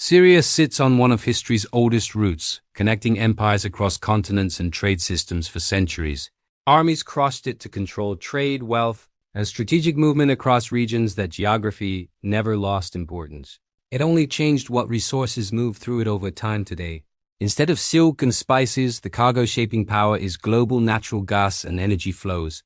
Syria sits on one of history's oldest routes, connecting empires across continents and trade systems for centuries. Armies crossed it to control trade, wealth, and strategic movement across regions that geography never lost importance. It only changed what resources move through it over time today. Instead of silk and spices, the cargo-shaping power is global natural gas and energy flows.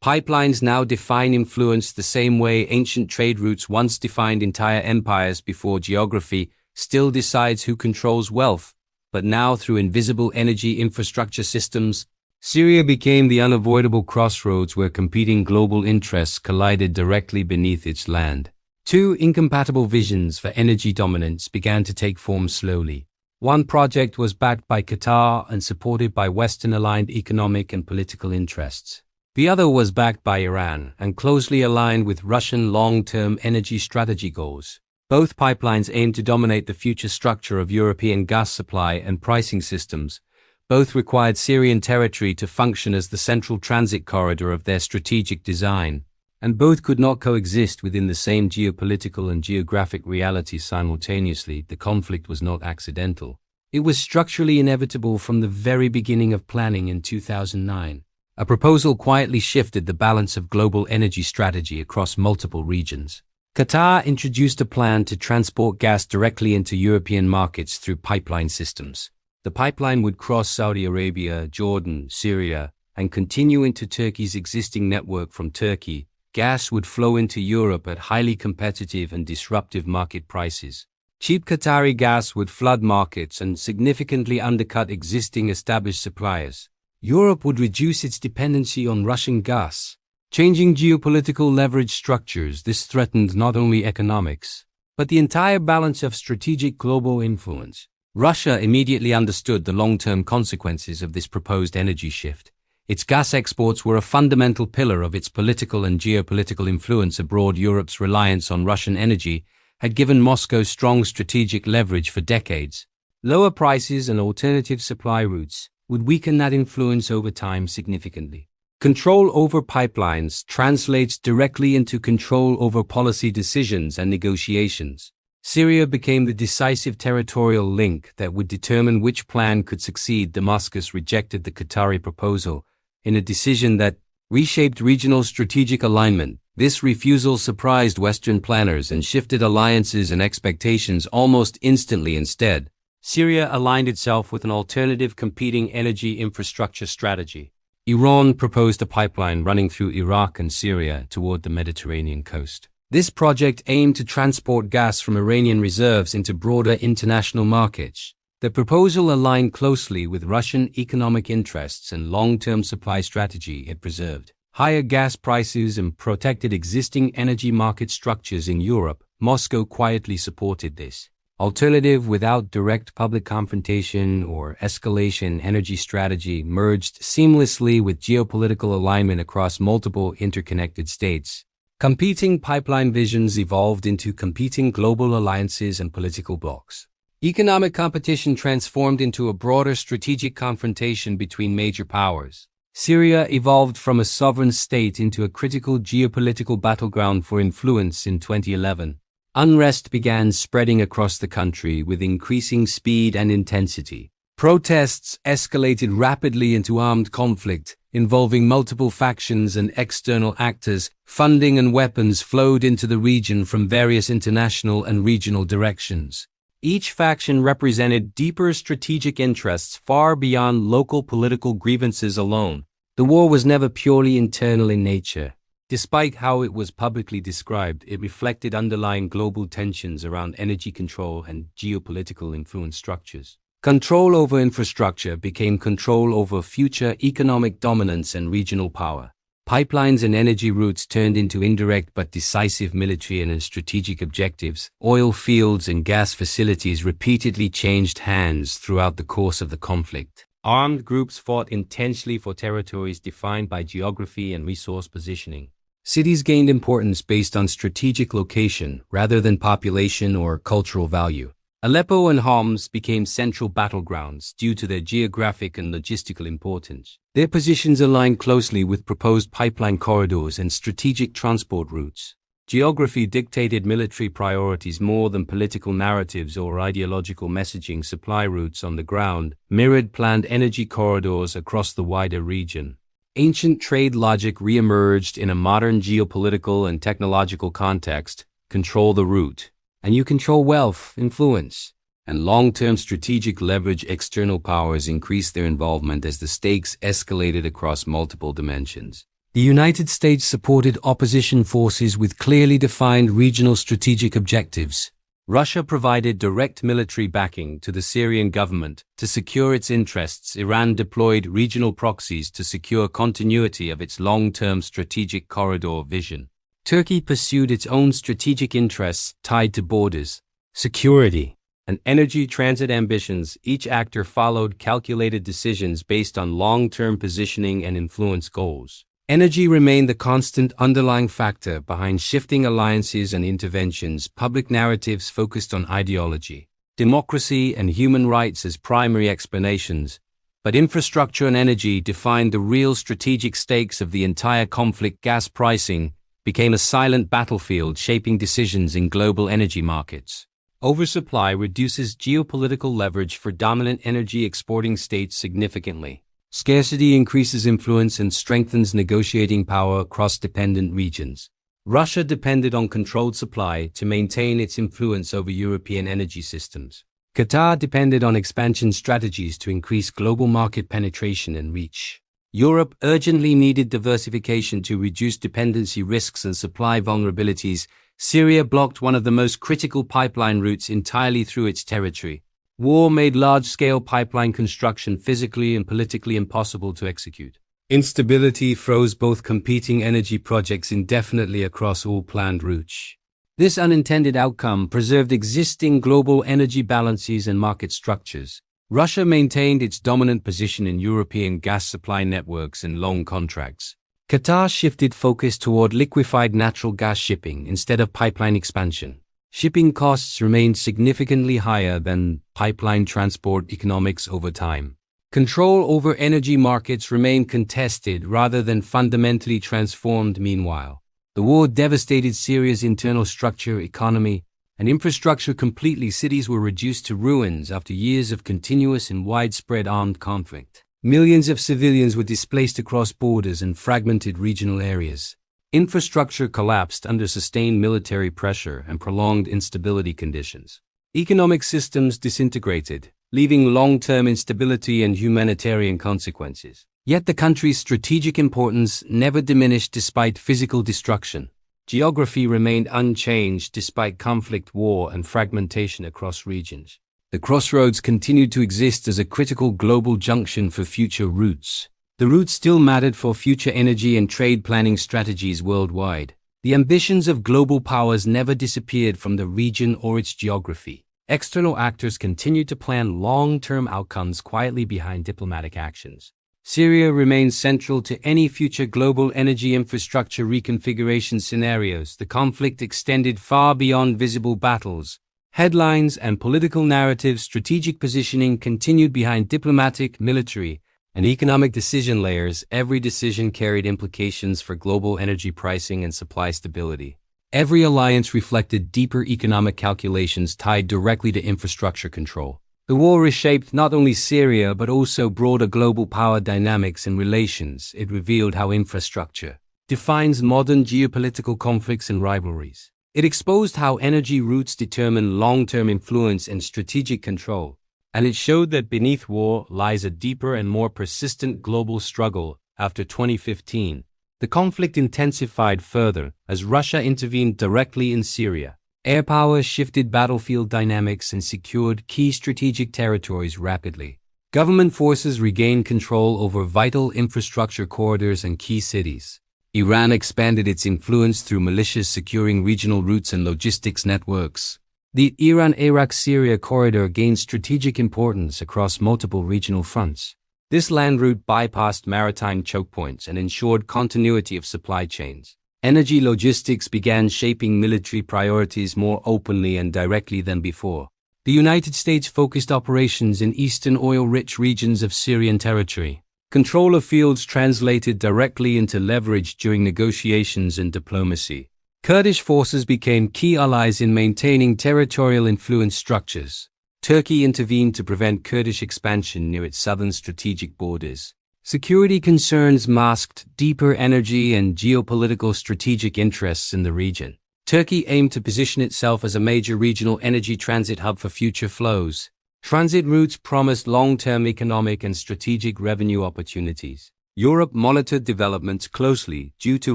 Pipelines now define influence the same way ancient trade routes once defined entire empires before geography still decides who controls wealth, but now through invisible energy infrastructure systems, Syria became the unavoidable crossroads where competing global interests collided directly beneath its land. Two incompatible visions for energy dominance began to take form slowly. One project was backed by Qatar and supported by Western-aligned economic and political interests. The other was backed by Iran and closely aligned with Russian long-term energy strategy goals. Both pipelines aimed to dominate the future structure of European gas supply and pricing systems. Both required Syrian territory to function as the central transit corridor of their strategic design, and both could not coexist within the same geopolitical and geographic reality simultaneously. The conflict was not accidental. It was structurally inevitable from the very beginning of planning in 2009. A proposal quietly shifted the balance of global energy strategy across multiple regions. Qatar introduced a plan to transport gas directly into European markets through pipeline systems. The pipeline would cross Saudi Arabia, Jordan, Syria, and continue into Turkey's existing network from Turkey. Gas would flow into Europe at highly competitive and disruptive market prices. Cheap Qatari gas would flood markets and significantly undercut existing established suppliers. Europe would reduce its dependency on Russian gas. Changing geopolitical leverage structures, this threatened not only economics, but the entire balance of strategic global influence. Russia immediately understood the long-term consequences of this proposed energy shift. Its gas exports were a fundamental pillar of its political and geopolitical influence abroad. Europe's reliance on Russian energy had given Moscow strong strategic leverage for decades. Lower prices and alternative supply routes would weaken that influence over time significantly. Control over pipelines translates directly into control over policy decisions and negotiations. Syria became the decisive territorial link that would determine which plan could succeed. Damascus rejected the Qatari proposal in a decision that reshaped regional strategic alignment. This refusal surprised Western planners and shifted alliances and expectations almost instantly. Instead, Syria aligned itself with an alternative competing energy infrastructure strategy. Iran proposed a pipeline running through Iraq and Syria toward the Mediterranean coast. This project aimed to transport gas from Iranian reserves into broader international markets. The proposal aligned closely with Russian economic interests and long-term supply strategy it preserved. Higher gas prices and protected existing energy market structures in Europe. Moscow quietly supported this alternative without direct public confrontation or escalation. Energy strategy merged seamlessly with geopolitical alignment across multiple interconnected states. Competing pipeline visions evolved into competing global alliances and political blocs. Economic competition transformed into a broader strategic confrontation between major powers. Syria evolved from a sovereign state into a critical geopolitical battleground for influence in 2011. Unrest began spreading across the country with increasing speed and intensity. Protests escalated rapidly into armed conflict, involving multiple factions and external actors. Funding and weapons flowed into the region from various international and regional directions. Each faction represented deeper strategic interests far beyond local political grievances alone. The war was never purely internal in nature. Despite how it was publicly described, it reflected underlying global tensions around energy control and geopolitical influence structures. Control over infrastructure became control over future economic dominance and regional power. Pipelines and energy routes turned into indirect but decisive military and strategic objectives. Oil fields and gas facilities repeatedly changed hands throughout the course of the conflict. Armed groups fought intensely for territories defined by geography and resource positioning. Cities gained importance based on strategic location rather than population or cultural value. Aleppo and Homs became central battlegrounds due to their geographic and logistical importance. Their positions aligned closely with proposed pipeline corridors and strategic transport routes. Geography dictated military priorities more than political narratives or ideological messaging. Supply routes on the ground mirrored planned energy corridors across the wider region. Ancient trade logic re-emerged in a modern geopolitical and technological context. Control the route, and you control wealth, influence, and long-term strategic leverage. External powers increased their involvement as the stakes escalated across multiple dimensions. The United States supported opposition forces with clearly defined regional strategic objectives. Russia provided direct military backing to the Syrian government to secure its interests. Iran deployed regional proxies to secure continuity of its long-term strategic corridor vision. Turkey pursued its own strategic interests tied to borders, security, and energy transit ambitions. Each actor followed calculated decisions based on long-term positioning and influence goals. Energy remained the constant underlying factor behind shifting alliances and interventions. Public narratives focused on ideology, democracy, and human rights as primary explanations, but infrastructure and energy defined the real strategic stakes of the entire conflict. Gas pricing became a silent battlefield shaping decisions in global energy markets. Oversupply reduces geopolitical leverage for dominant energy exporting states significantly. Scarcity increases influence and strengthens negotiating power across dependent regions. Russia depended on controlled supply to maintain its influence over European energy systems. Qatar depended on expansion strategies to increase global market penetration and reach. Europe urgently needed diversification to reduce dependency risks and supply vulnerabilities. Syria blocked one of the most critical pipeline routes entirely through its territory. War made large-scale pipeline construction physically and politically impossible to execute. Instability froze both competing energy projects indefinitely across all planned routes. This unintended outcome preserved existing global energy balances and market structures. Russia maintained its dominant position in European gas supply networks and long contracts. Qatar shifted focus toward liquefied natural gas shipping instead of pipeline expansion. Shipping costs remained significantly higher than pipeline transport economics over time. Control over energy markets remained contested rather than fundamentally transformed. Meanwhile, the war devastated Syria's internal structure, economy, and infrastructure completely. Cities were reduced to ruins after years of continuous and widespread armed conflict. Millions of civilians were displaced across borders and fragmented regional areas. Infrastructure collapsed under sustained military pressure and prolonged instability conditions. Economic systems disintegrated, leaving long-term instability and humanitarian consequences. Yet the country's strategic importance never diminished despite physical destruction. Geography remained unchanged despite conflict, war, and fragmentation across regions. The crossroads continued to exist as a critical global junction for future routes. The route still mattered for future energy and trade planning strategies worldwide. The ambitions of global powers never disappeared from the region or its geography. External actors continued to plan long-term outcomes quietly behind diplomatic actions. Syria remains central to any future global energy infrastructure reconfiguration scenarios. The conflict extended far beyond visible battles. Headlines and political narratives. Strategic positioning continued behind diplomatic, military, and economic decision layers. Every decision carried implications for global energy pricing and supply stability. Every alliance reflected deeper economic calculations tied directly to infrastructure control. The war reshaped not only Syria but also broader global power dynamics and relations. It revealed how infrastructure defines modern geopolitical conflicts and rivalries. It exposed how energy routes determine long-term influence and strategic control. And it showed that beneath war lies a deeper and more persistent global struggle. After 2015, the conflict intensified further as Russia intervened directly in Syria. Air power shifted battlefield dynamics and secured key strategic territories rapidly. Government forces regained control over vital infrastructure corridors and key cities. Iran expanded its influence through militias securing regional routes and logistics networks. The Iran-Iraq-Syria corridor gained strategic importance across multiple regional fronts. This land route bypassed maritime choke points and ensured continuity of supply chains. Energy logistics began shaping military priorities more openly and directly than before. The United States focused operations in eastern oil-rich regions of Syrian territory. Control of fields translated directly into leverage during negotiations and diplomacy. Kurdish forces became key allies in maintaining territorial influence structures. Turkey intervened to prevent Kurdish expansion near its southern strategic borders. Security concerns masked deeper energy and geopolitical strategic interests in the region. Turkey aimed to position itself as a major regional energy transit hub for future flows. Transit routes promised long-term economic and strategic revenue opportunities. Europe monitored developments closely due to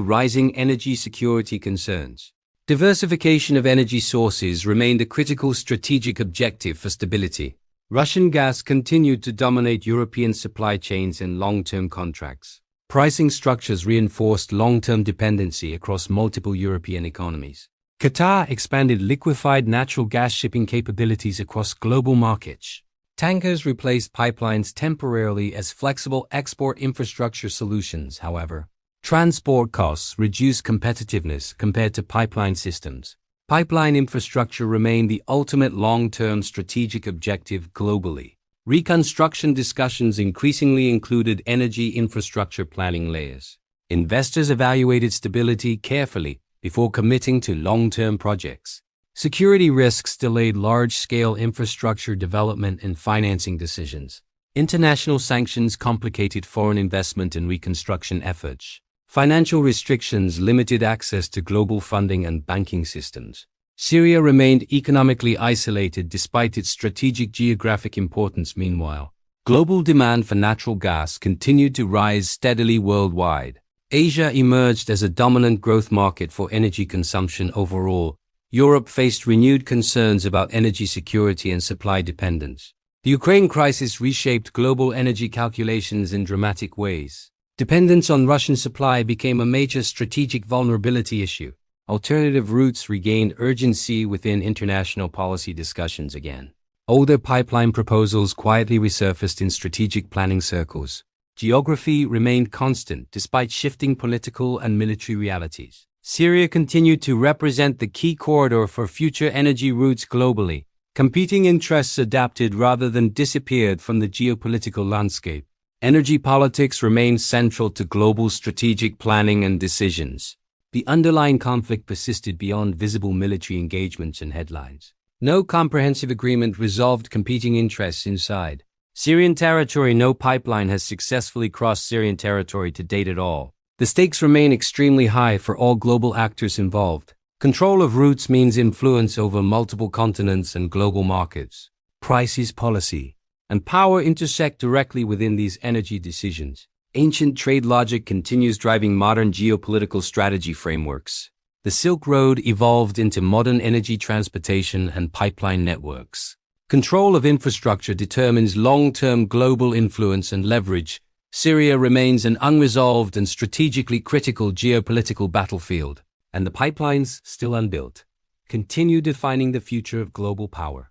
rising energy security concerns. Diversification of energy sources remained a critical strategic objective for stability. Russian gas continued to dominate European supply chains and long-term contracts. Pricing structures reinforced long-term dependency across multiple European economies. Qatar expanded liquefied natural gas shipping capabilities across global markets. Tankers replaced pipelines temporarily as flexible export infrastructure solutions, however. Transport costs reduced competitiveness compared to pipeline systems. Pipeline infrastructure remained the ultimate long-term strategic objective globally. Reconstruction discussions increasingly included energy infrastructure planning layers. Investors evaluated stability carefully before committing to long-term projects. Security risks delayed large-scale infrastructure development and financing decisions. International sanctions complicated foreign investment and reconstruction efforts. Financial restrictions limited access to global funding and banking systems. Syria remained economically isolated despite its strategic geographic importance. Meanwhile, global demand for natural gas continued to rise steadily worldwide. Asia emerged as a dominant growth market for energy consumption overall. Europe faced renewed concerns about energy security and supply dependence. The Ukraine crisis reshaped global energy calculations in dramatic ways. Dependence on Russian supply became a major strategic vulnerability issue. Alternative routes regained urgency within international policy discussions again. Older pipeline proposals quietly resurfaced in strategic planning circles. Geography remained constant despite shifting political and military realities. Syria continued to represent the key corridor for future energy routes globally. Competing interests adapted rather than disappeared from the geopolitical landscape. Energy politics remained central to global strategic planning and decisions. The underlying conflict persisted beyond visible military engagements and headlines. No comprehensive agreement resolved competing interests inside Syrian territory. No pipeline has successfully crossed Syrian territory to date at all. The stakes remain extremely high for all global actors involved. Control of routes means influence over multiple continents and global markets. Prices, policy, and power intersect directly within these energy decisions. Ancient trade logic continues driving modern geopolitical strategy frameworks. The Silk Road evolved into modern energy transportation and pipeline networks. Control of infrastructure determines long-term global influence and leverage. Syria remains an unresolved and strategically critical geopolitical battlefield, and the pipelines, still unbuilt, continue defining the future of global power.